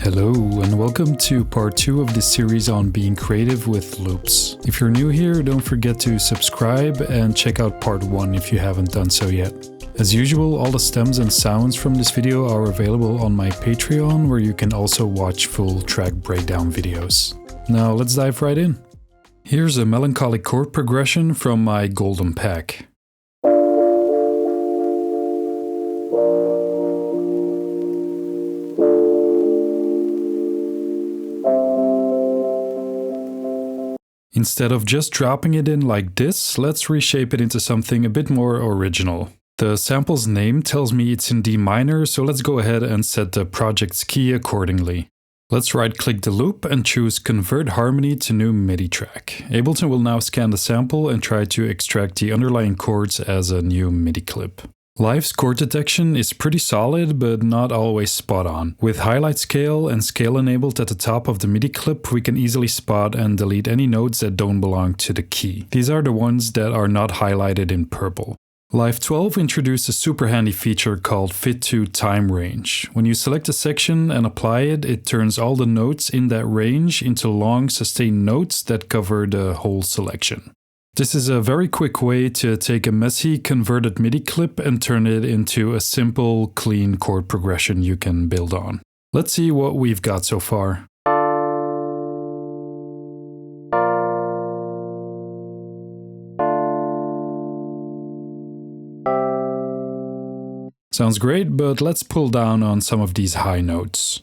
Hello and welcome to part 2 of this series on being creative with loops. If you're new here, don't forget to subscribe and check out part 1 if you haven't done so yet. As usual, all the stems and sounds from this video are available on my Patreon, where you can also watch full track breakdown videos. Now let's dive right in. Here's a melancholy chord progression from my golden pack. Instead of just dropping it in like this, let's reshape it into something a bit more original. The sample's name tells me it's in D minor, so let's go ahead and set the project's key accordingly. Let's right-click the loop and choose Convert Harmony to New MIDI Track. Ableton will now scan the sample and try to extract the underlying chords as a new MIDI clip. Live's chord detection is pretty solid, but not always spot on. With highlight scale and scale enabled at the top of the MIDI clip, we can easily spot and delete any notes that don't belong to the key. These are the ones that are not highlighted in purple. Live 12 introduced a super handy feature called Fit to Time Range. When you select a section and apply it, it turns all the notes in that range into long sustained notes that cover the whole selection. This is a very quick way to take a messy converted MIDI clip and turn it into a simple, clean chord progression you can build on. Let's see what we've got so far. Sounds great, but let's pull down on some of these high notes.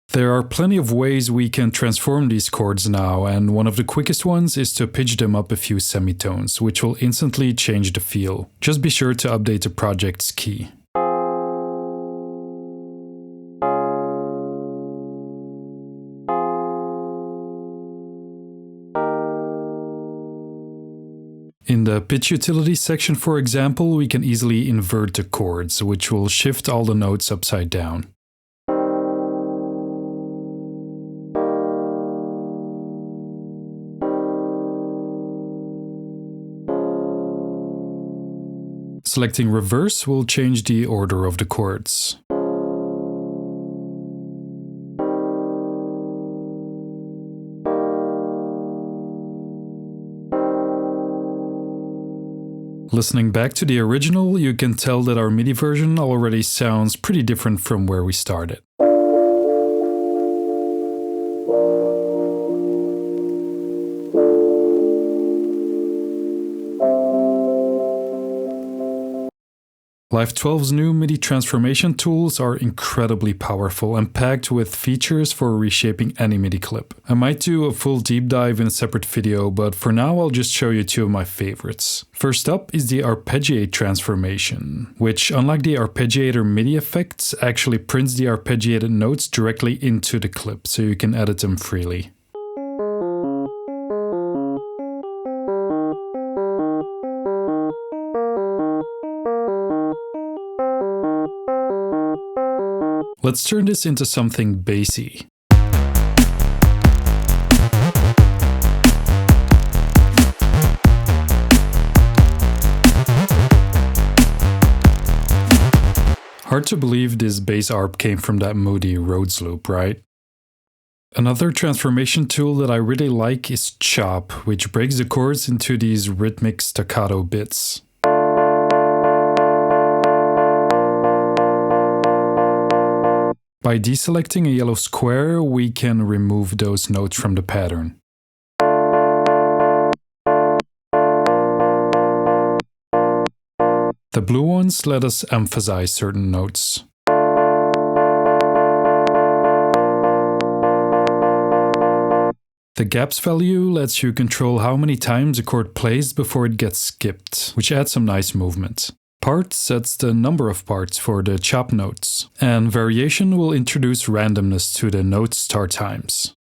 There are plenty of ways we can transform these chords now, and one of the quickest ones is to pitch them up a few semitones, which will instantly change the feel. Just be sure to update the project's key. In the pitch utility section, for example, we can easily invert the chords, which will shift all the notes upside down. Selecting reverse will change the order of the chords. Listening back to the original, you can tell that our MIDI version already sounds pretty different from where we started. Live 12's new MIDI transformation tools are incredibly powerful and packed with features for reshaping any MIDI clip. I might do a full deep dive in a separate video, but for now I'll just show you two of my favorites. First up is the Arpeggiate transformation, which, unlike the arpeggiator MIDI effects, actually prints the arpeggiated notes directly into the clip, so you can edit them freely. Let's turn this into something bassy. Hard to believe this bass arp came from that moody Rhodes loop, right? Another transformation tool that I really like is Chop, which breaks the chords into these rhythmic staccato bits. By deselecting a yellow square, we can remove those notes from the pattern. The blue ones let us emphasize certain notes. The gaps value lets you control how many times a chord plays before it gets skipped, which adds some nice movement. Part sets the number of parts for the chop notes, and variation will introduce randomness to the note start times.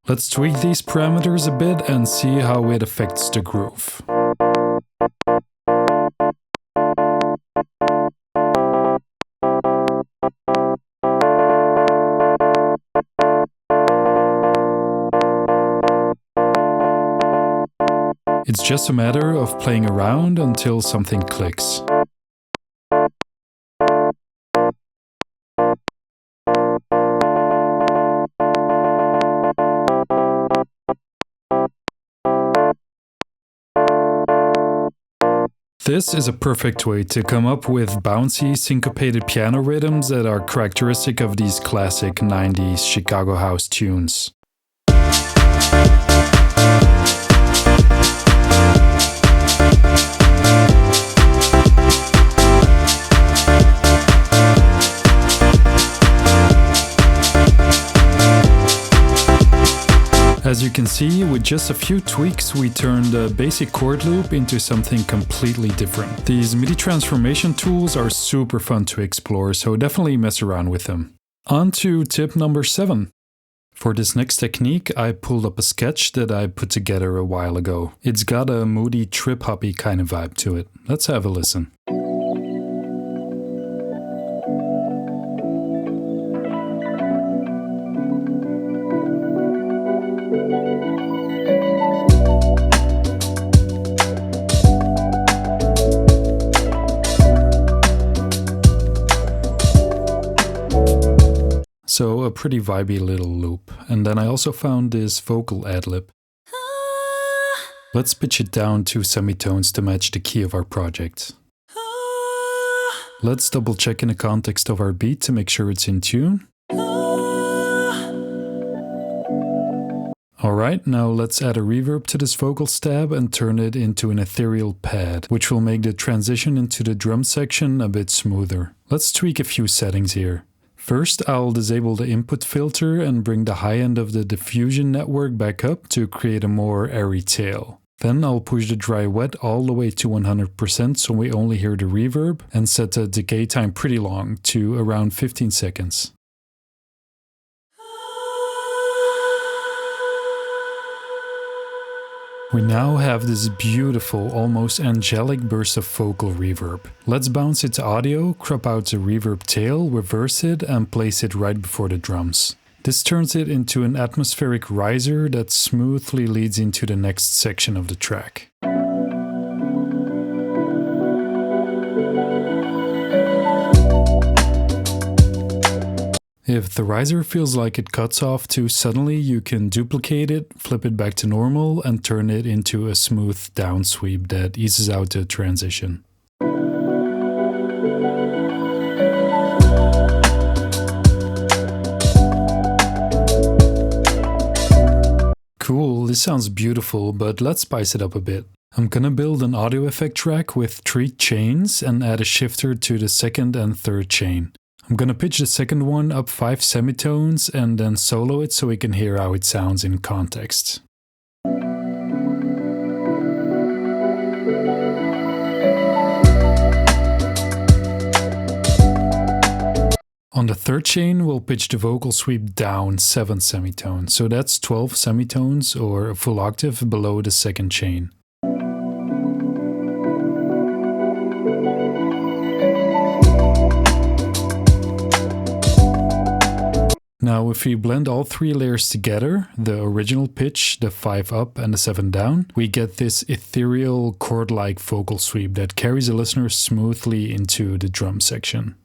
Let's tweak these parameters a bit and see how it affects the groove. It's just a matter of playing around until something clicks. This is a perfect way to come up with bouncy, syncopated piano rhythms that are characteristic of these classic 90s Chicago house tunes. As you can see, with just a few tweaks, we turned a basic chord loop into something completely different. These MIDI transformation tools are super fun to explore, so definitely mess around with them. On to tip number 7. For this next technique, I pulled up a sketch that I put together a while ago. It's got a moody, trip-hoppy kind of vibe to it. Let's have a listen. So a pretty vibey little loop. And then I also found this vocal adlib. Let's pitch it down 2 semitones to match the key of our project. Let's double check in the context of our beat to make sure it's in tune. Alright, now let's add a reverb to this vocal stab and turn it into an ethereal pad, which will make the transition into the drum section a bit smoother. Let's tweak a few settings here. First, I'll disable the input filter and bring the high end of the diffusion network back up to create a more airy tail. Then I'll push the dry wet all the way to 100% so we only hear the reverb, and set the decay time pretty long, to around 15 seconds. We now have this beautiful, almost angelic burst of vocal reverb. Let's bounce it to audio, crop out the reverb tail, reverse it, and place it right before the drums. This turns it into an atmospheric riser that smoothly leads into the next section of the track. If the riser feels like it cuts off too suddenly, you can duplicate it, flip it back to normal, and turn it into a smooth down sweep that eases out the transition. Cool, this sounds beautiful, but let's spice it up a bit. I'm gonna build an audio effect track with 3 chains and add a shifter to the second and third chain. I'm gonna pitch the second one up 5 semitones and then solo it so we can hear how it sounds in context. On the third chain, we'll pitch the vocal sweep down 7 semitones, so that's 12 semitones or a full octave below the second chain. Now if we blend all 3 layers together, the original pitch, the 5 up and the 7 down, we get this ethereal chord-like vocal sweep that carries the listener smoothly into the drum section.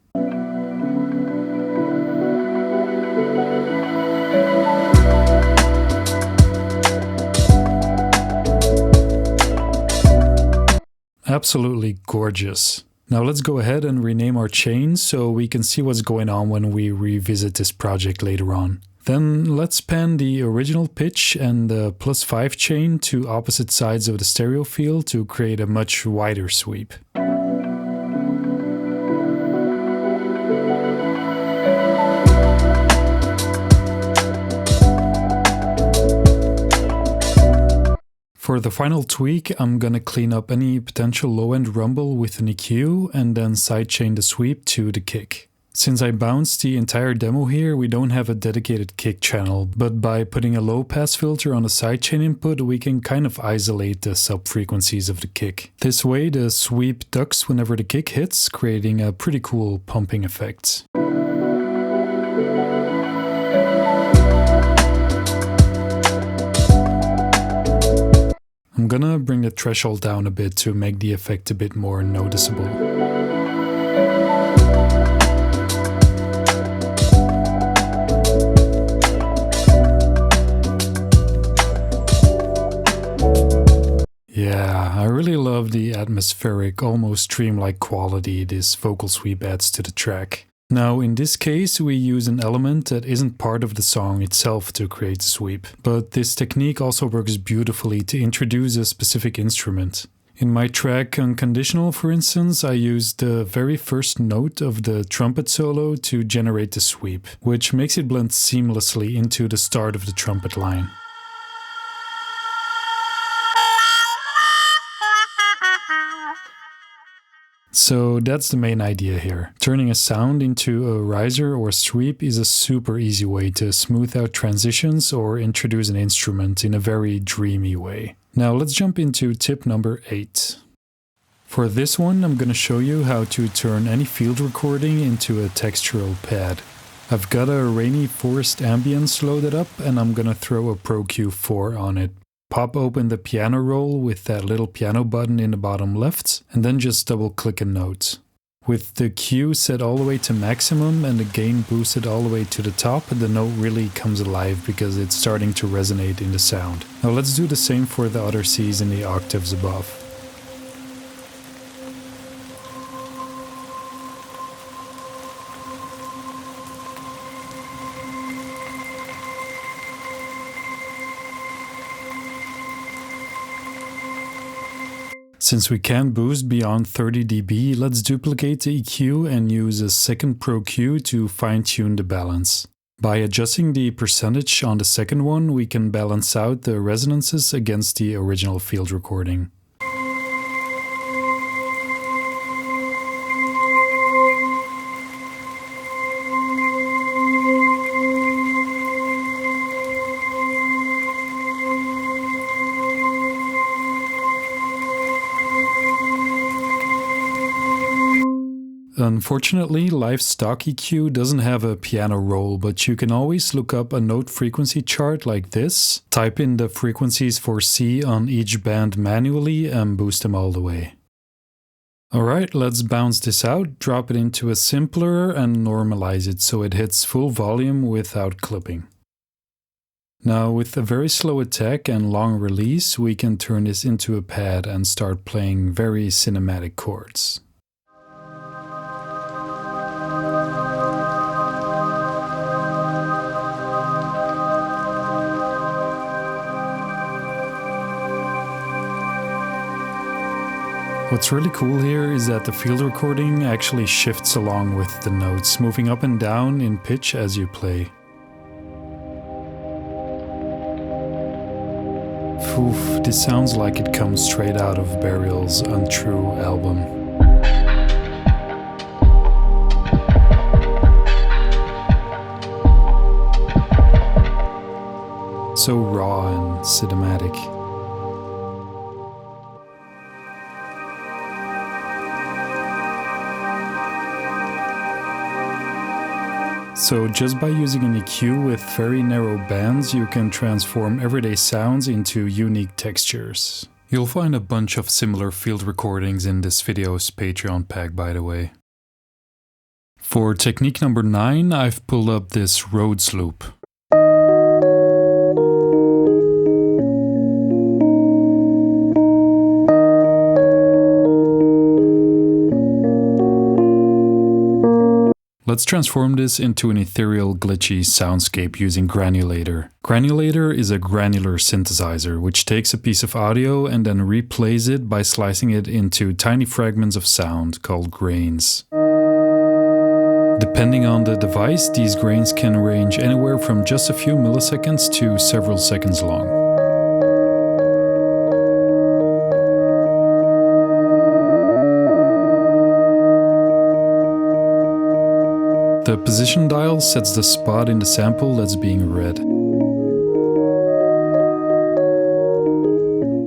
Absolutely gorgeous. Now let's go ahead and rename our chains so we can see what's going on when we revisit this project later on. Then let's pan the original pitch and the +5 chain to opposite sides of the stereo field to create a much wider sweep. For the final tweak, I'm gonna clean up any potential low-end rumble with an EQ and then sidechain the sweep to the kick. Since I bounced the entire demo here, we don't have a dedicated kick channel, but by putting a low-pass filter on the sidechain input, we can kind of isolate the sub-frequencies of the kick. This way, the sweep ducks whenever the kick hits, creating a pretty cool pumping effect. I'm gonna bring the threshold down a bit to make the effect a bit more noticeable. Yeah, I really love the atmospheric, almost dreamlike quality this vocal sweep adds to the track. Now, in this case, we use an element that isn't part of the song itself to create the sweep, but this technique also works beautifully to introduce a specific instrument. In my track Unconditional, for instance, I used the very first note of the trumpet solo to generate the sweep, which makes it blend seamlessly into the start of the trumpet line. So that's the main idea here. Turning a sound into a riser or sweep is a super easy way to smooth out transitions or introduce an instrument in a very dreamy way. Now let's jump into tip number 8. For this one, I'm gonna show you how to turn any field recording into a textural pad. I've got a rainy forest ambience loaded up and I'm gonna throw a Pro Q4 on it. Pop open the piano roll with that little piano button in the bottom left, and then just double click a note. With the Q set all the way to maximum and the gain boosted all the way to the top, the note really comes alive because it's starting to resonate in the sound. Now let's do the same for the other Cs in the octaves above. Since we can't boost beyond 30 dB, let's duplicate the EQ and use a second Pro Q to fine-tune the balance. By adjusting the percentage on the second one, we can balance out the resonances against the original field recording. Unfortunately, Live Stock EQ doesn't have a piano roll, but you can always look up a note frequency chart like this, type in the frequencies for C on each band manually and boost them all the way. Alright, let's bounce this out, drop it into a simpler and normalize it so it hits full volume without clipping. Now with a very slow attack and long release, we can turn this into a pad and start playing very cinematic chords. What's really cool here is that the field recording actually shifts along with the notes, moving up and down in pitch as you play. Oof, this sounds like it comes straight out of Burial's Untrue album. So raw and cinematic. So just by using an EQ with very narrow bands, you can transform everyday sounds into unique textures. You'll find a bunch of similar field recordings in this video's Patreon pack, by the way. For technique number 9, I've pulled up this Rhodes loop. Let's transform this into an ethereal, glitchy soundscape using Granulator. Granulator is a granular synthesizer, which takes a piece of audio and then replays it by slicing it into tiny fragments of sound called grains. Depending on the device, these grains can range anywhere from just a few milliseconds to several seconds long. The position dial sets the spot in the sample that's being read.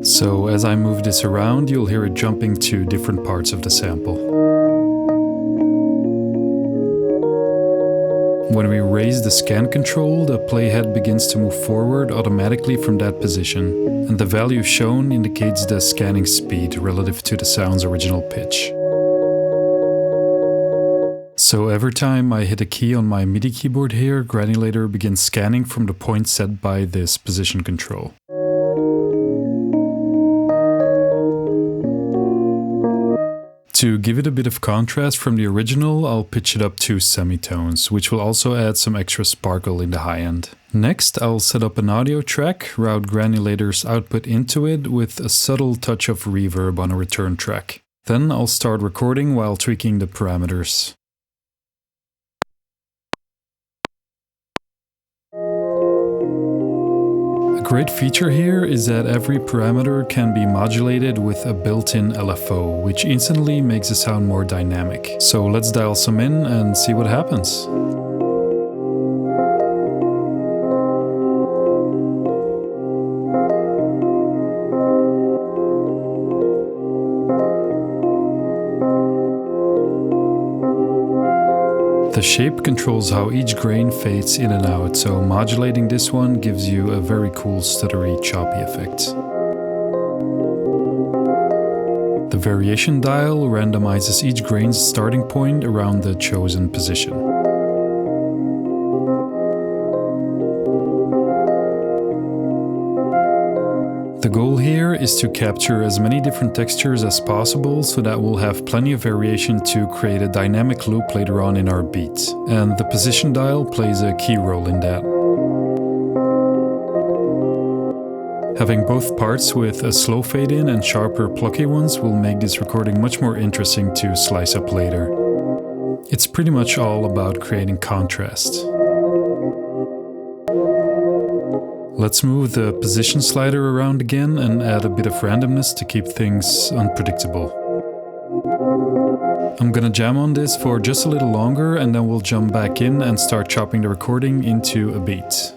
So as I move this around, you'll hear it jumping to different parts of the sample. When we raise the scan control, the playhead begins to move forward automatically from that position, and the value shown indicates the scanning speed relative to the sound's original pitch. So every time I hit a key on my MIDI keyboard here, Granulator begins scanning from the point set by this position control. To give it a bit of contrast from the original, I'll pitch it up 2 semitones, which will also add some extra sparkle in the high end. Next, I'll set up an audio track, route Granulator's output into it with a subtle touch of reverb on a return track. Then I'll start recording while tweaking the parameters. A great feature here is that every parameter can be modulated with a built-in LFO, which instantly makes the sound more dynamic. So let's dial some in and see what happens. The shape controls how each grain fades in and out, so modulating this one gives you a very cool stuttery, choppy effect. The variation dial randomizes each grain's starting point around the chosen position. The goal here is to capture as many different textures as possible so that we'll have plenty of variation to create a dynamic loop later on in our beat. And the position dial plays a key role in that. Having both parts with a slow fade in and sharper plucky ones will make this recording much more interesting to slice up later. It's pretty much all about creating contrast. Let's move the position slider around again and add a bit of randomness to keep things unpredictable. I'm gonna jam on this for just a little longer and then we'll jump back in and start chopping the recording into a beat.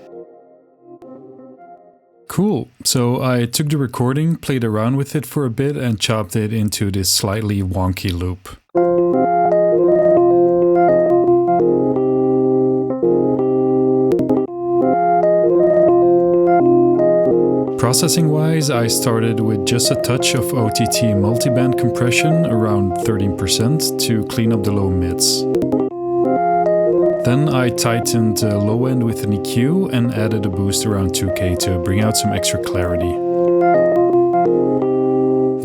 Cool, so I took the recording, played around with it for a bit and chopped it into this slightly wonky loop. Processing-wise, I started with just a touch of OTT multiband compression around 13% to clean up the low mids. Then I tightened the low end with an EQ and added a boost around 2K to bring out some extra clarity.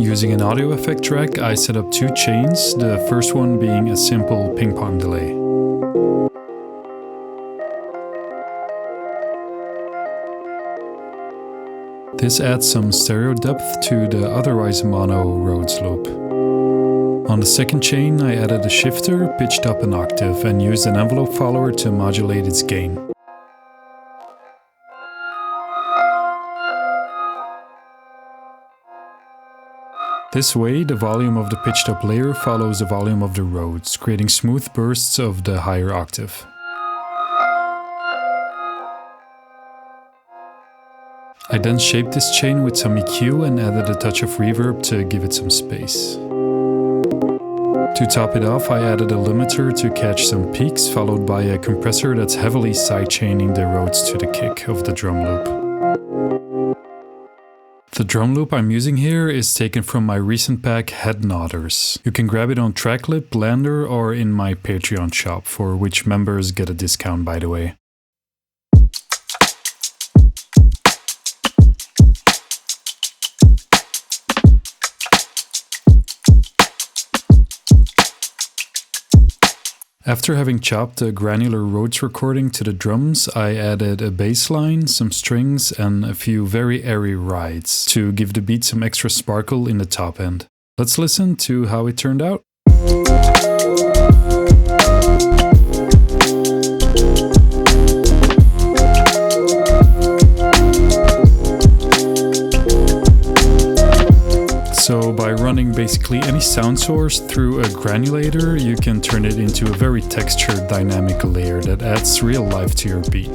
Using an audio effect track, I set up 2 chains, the first one being a simple ping-pong delay. This adds some stereo depth to the otherwise mono Rhodes loop. On the second chain, I added a shifter, pitched up an octave, and used an envelope follower to modulate its gain. This way, the volume of the pitched up layer follows the volume of the Rhodes, creating smooth bursts of the higher octave. I then shaped this chain with some EQ and added a touch of reverb to give it some space. To top it off, I added a limiter to catch some peaks, followed by a compressor that's heavily sidechaining the Rhodes to the kick of the drum loop. The drum loop I'm using here is taken from my recent pack Head Nodders. You can grab it on Tracklip, Lander, or in my Patreon shop, for which members get a discount, by the way. After having chopped the granular Rhodes recording to the drums, I added a bass line, some strings, and a few very airy rides to give the beat some extra sparkle in the top end. Let's listen to how it turned out. So by running basically any sound source through a granulator, you can turn it into a very textured dynamic layer that adds real life to your beat.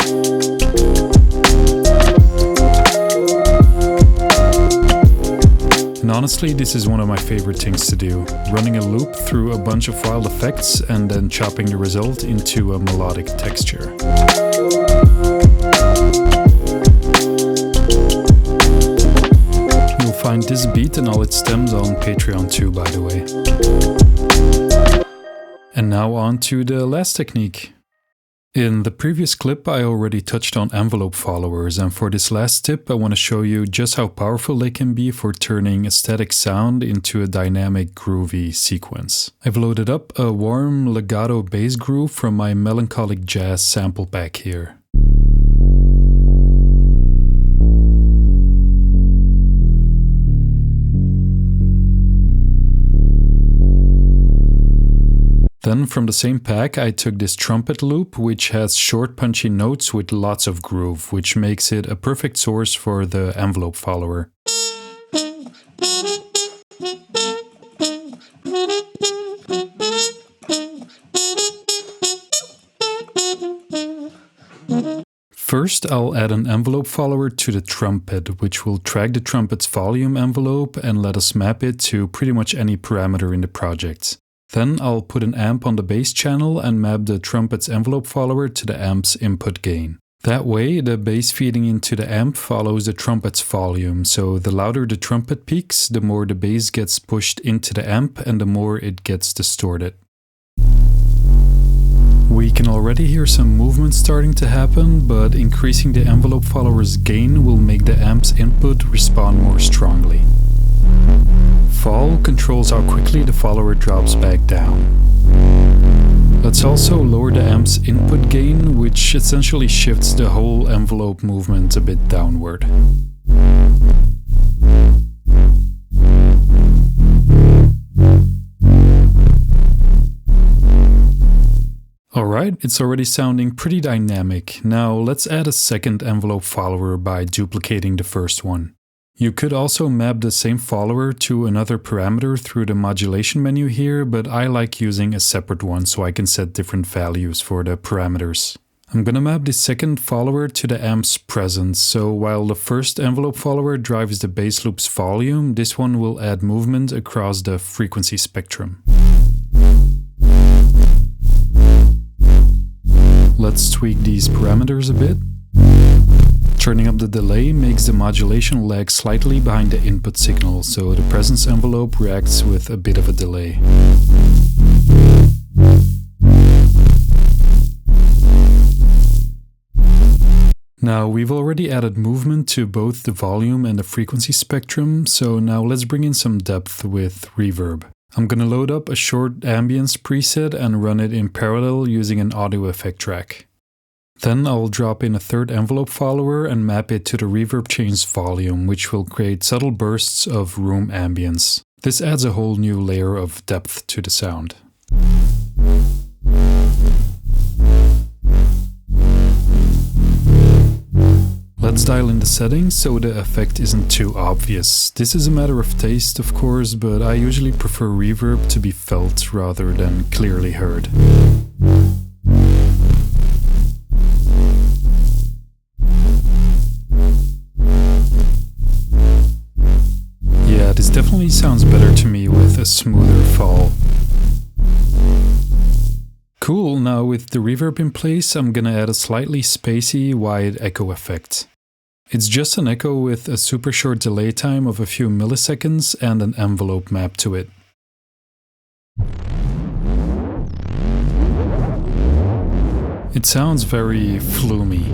And honestly, this is one of my favorite things to do, running a loop through a bunch of wild effects and then chopping the result into a melodic texture. You'll find this beat and all its stems on Patreon too, by the way. And now on to the last technique. In the previous clip I already touched on envelope followers, and for this last tip I want to show you just how powerful they can be for turning a static sound into a dynamic groovy sequence. I've loaded up a warm legato bass groove from my melancholic jazz sample pack here. Then from the same pack I took this trumpet loop, which has short punchy notes with lots of groove, which makes it a perfect source for the envelope follower. First, I'll add an envelope follower to the trumpet, which will track the trumpet's volume envelope and let us map it to pretty much any parameter in the project. Then I'll put an amp on the bass channel and map the trumpet's envelope follower to the amp's input gain. That way, the bass feeding into the amp follows the trumpet's volume, so the louder the trumpet peaks, the more the bass gets pushed into the amp and the more it gets distorted. We can already hear some movement starting to happen, but increasing the envelope follower's gain will make the amp's input respond more strongly. Fall controls how quickly the follower drops back down. Let's also lower the amp's input gain, which essentially shifts the whole envelope movement a bit downward. Alright, it's already sounding pretty dynamic. Now let's add a second envelope follower by duplicating the first one. You could also map the same follower to another parameter through the modulation menu here, but I like using a separate one so I can set different values for the parameters. I'm gonna map the second follower to the amp's presence, so while the first envelope follower drives the bass loop's volume, this one will add movement across the frequency spectrum. Let's tweak these parameters a bit. Turning up the delay makes the modulation lag slightly behind the input signal, so the presence envelope reacts with a bit of a delay. Now we've already added movement to both the volume and the frequency spectrum, so now let's bring in some depth with reverb. I'm gonna load up a short ambience preset and run it in parallel using an audio effect track. Then I'll drop in a third envelope follower and map it to the reverb chain's volume, which will create subtle bursts of room ambience. This adds a whole new layer of depth to the sound. Let's dial in the settings so the effect isn't too obvious. This is a matter of taste, of course, but I usually prefer reverb to be felt rather than clearly heard. Yeah, this definitely sounds better to me with a smoother fall. Cool, now with the reverb in place, I'm gonna add a slightly spacey, wide echo effect. It's just an echo with a super short delay time of a few milliseconds and an envelope map to it. It sounds very floomy.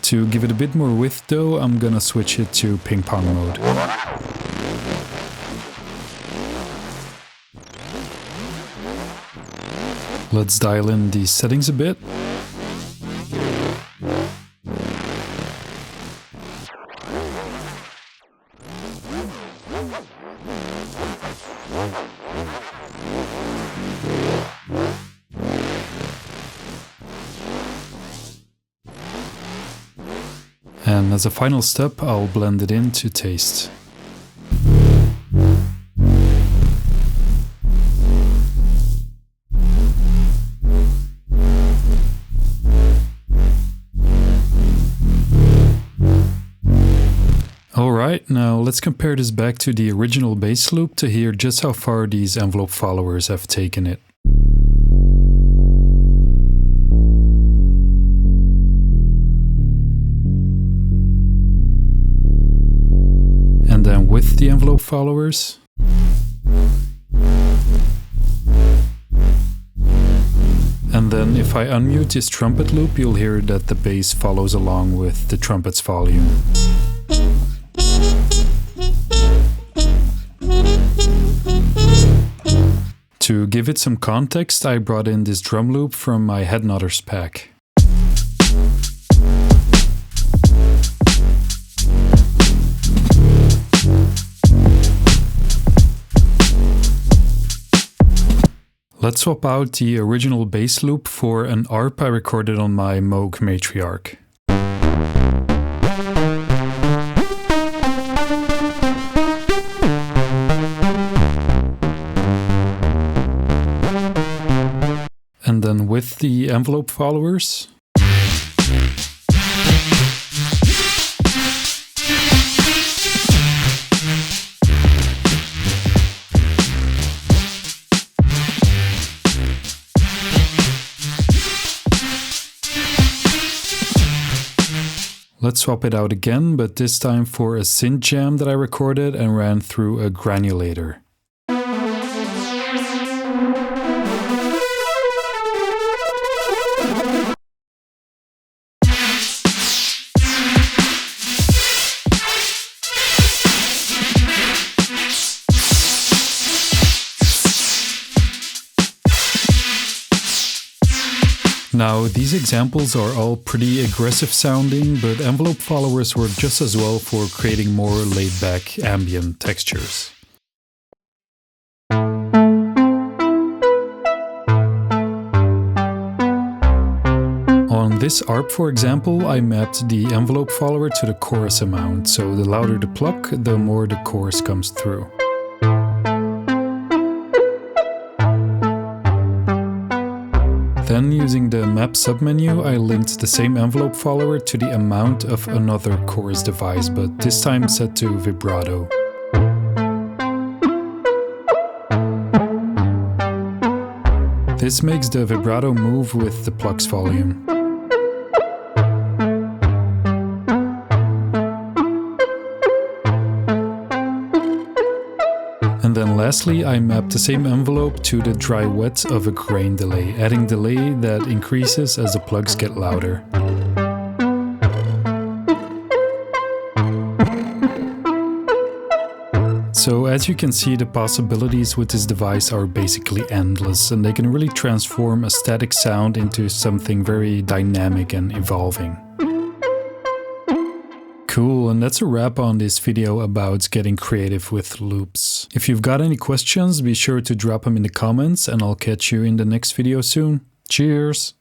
To give it a bit more width though, I'm gonna switch it to ping pong mode. Let's dial in the settings a bit. And as a final step, I'll blend it in to taste. let's compare this back to the original bass loop to hear just how far these envelope followers have taken it. And then with the envelope followers. And then if I unmute this trumpet loop, you'll hear that the bass follows along with the trumpet's volume. To give it some context, I brought in this drum loop from my Head Nodders pack. Let's swap out the original bass loop for an ARP I recorded on my Moog Matriarch. And then with the envelope followers. Let's swap it out again, but this time for a synth jam that I recorded and ran through a granulator. Now, these examples are all pretty aggressive sounding, but envelope followers work just as well for creating more laid-back ambient textures. On this ARP, for example, I mapped the envelope follower to the chorus amount, so the louder the pluck, the more the chorus comes through. Then, using the map submenu, I linked the same envelope follower to the amount of another chorus device, but this time set to vibrato. This makes the vibrato move with the pluck's volume. And then lastly, I mapped the same envelope to the dry-wet of a grain delay, adding delay that increases as the plugs get louder. So as you can see, the possibilities with this device are basically endless, and they can really transform a static sound into something very dynamic and evolving. Cool, and that's a wrap on this video about getting creative with loops. If you've got any questions, be sure to drop them in the comments and I'll catch you in the next video soon. Cheers!